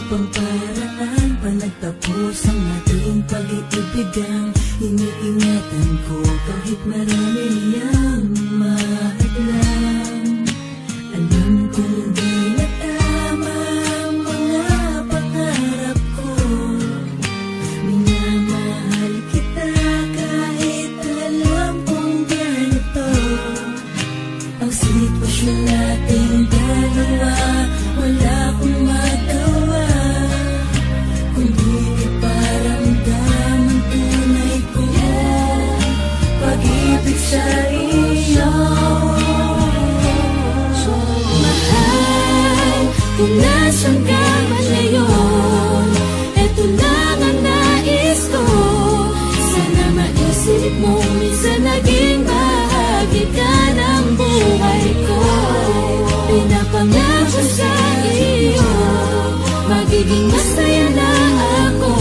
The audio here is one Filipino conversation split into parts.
pang paraan pa nagtapos ang ating pag-iibigan. Iniingatan ko kahit marami niyang mahadlang. Alam kong di na tama ang mga pangarap ko. Minamahal kita kahit alam kong ganito ang sitwasyon nating dalawa. Wala akong magawa kundi iparamdam ang tunay kong pag-ibig sa iyo. Mahal, kung nasan ka man ngayon, eto lang ang nais ko. Sana maisip mo minsan naging bahagi ka ng buhay ko. Pinapangako sa iyo, magiging masaya na ako.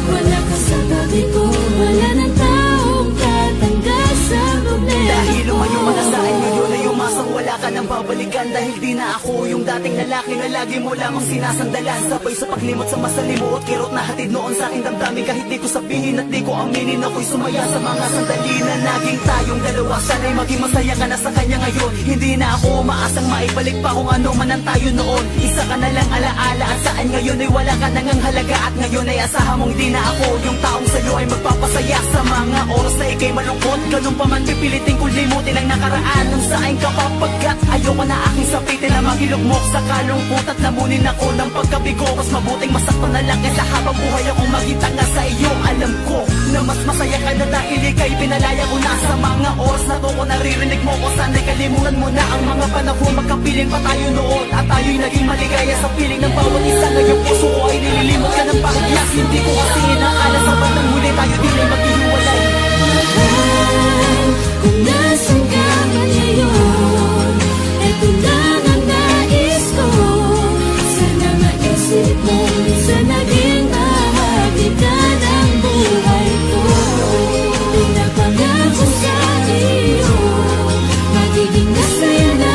Wala ka sa tabi ko, wala ng taong tatanggal sa problema. Dahil lumayo ka na sa akin ngayon ay umasang wala ka nang babalikan. Dahil di na ako yung dating lalaki na lagi mo lamang sinasandalan. Sabay sa paglimot sa masalimuot, kirot na hatid noon sa aking damdamin. Kahit di ko sabihin at di ko aminin, ako'y sumaya sa mga sandali na naging tayong dalawa. Sana'y maging masaya ka na sa kanya ngayon. Hindi na ako umaasang maibalik pa kung ano man ang tayo noon. Isa ka na lang alaala at saan ngayon ay wala ka nang ang halaga. At ngayon ay asahan mong di na ako yung taong sa'yo ay magpapasaya sa mga oras na ikay malungkot. Ganun pa man pipilitin kong limutin ang nakaraan nung saan ka papagkat ayoko na aking sapitin na maghilugmok sa kalungkot at lamunin ako ng pagkabigo. Mas mabuting masaktan na lang kaysa habang buhay akong magitanga sa iyo. Alam ko na mas masaya ka na dahil ikay pinalaya ko na sa mga oras na to ko naririnig mo ko. Sana'y kalimutan mo na ang mga panahon magkapiling pa tayo noon. At tayo'y naging maligaya sa piling ng bawat isa. Ngayong puso ko ay nililimot ka ng bahagyak. Hindi ko kasi inaakala sa bandang huli tayo din ay maghihiwalay. Mahal, kung nasan ka man ngayon, eto lang ang nais ko. Sana maisip mo minsan naging bahagi ka ng buhay ko. Pinapangako sa iyo, magiging masaya na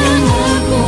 ako.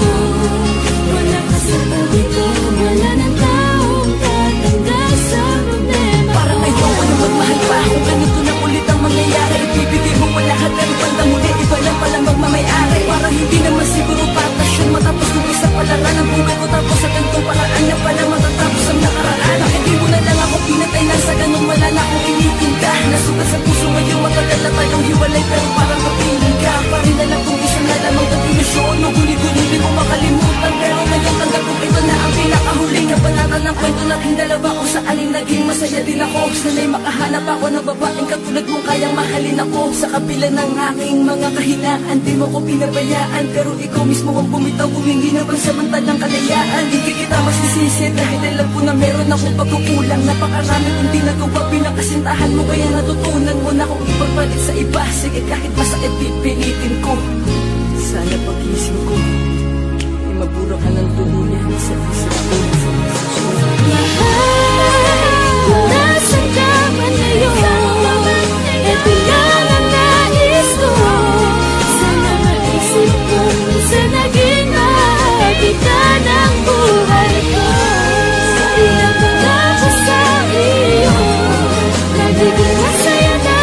Wala ka sa tabi ko, wala ng taong tatanggal sa problema. Parang ayoko na magmahal pa kung ganito na ulit ang mangyayari. Ibibigay mo wala ka pero bandang huli iba lang palang magmamayari. Para hindi naman siguro patas yun matapos yung isa palaran ang buhay ko. Tapos sa ganitong paraan na pala matatapos ang nakaraan. Hindi mo na lang ako pinatay na sa ganun wala na akong initinda. Nasugat sa puso ngayon matagal na tayong hiwalay pero parang kapiling ka. Parin na lang kung isang na lamang kapilusyon. O guni-guni di ko makalimutan. Pero ngayon tanggap ko ito na ang pinakahuling kabanatan ng kwento nating dalawa. Kung saan ay naging masaya din ako. Sana'y makahanap ako ng babaeng katulad mong kayang mahalin ako. Sa kabila ng aking mga kahinaan, di mo ko pinabayaan. Pero ikaw mismo ang bumitaw, humingi na pansamantalang kalayaan. Hindi kita masisisi dahil alam ko na meron akong pagkukulang. Napakarami kong di nagawa bilang kasintahan mo. Kaya natutunan mo na kung ipagpalit sa iba. Sige kahit masakit pipilitin ko. Sana pagising ko ay mabura ka ng tuluyan sa isip ko. Mahal, kung nasan ka man ngayon, eto lang ang nais ko. Sana maisip ko minsan naging bahagi ka ng buhay ko. Pinapangako sa iyo, nagiging masaya na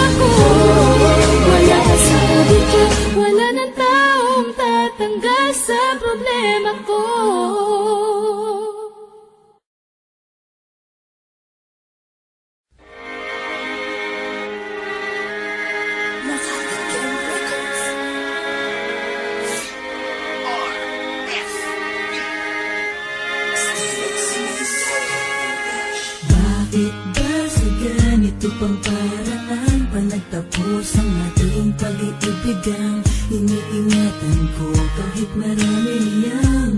ako. Wala ka sa tabi ko, wala ng taong tatanggal sa problema ko. Bakit ba sa ganito pang paraan pa nagtapos ang ating pag-iibigan? Iniingatan ko kahit marami niyang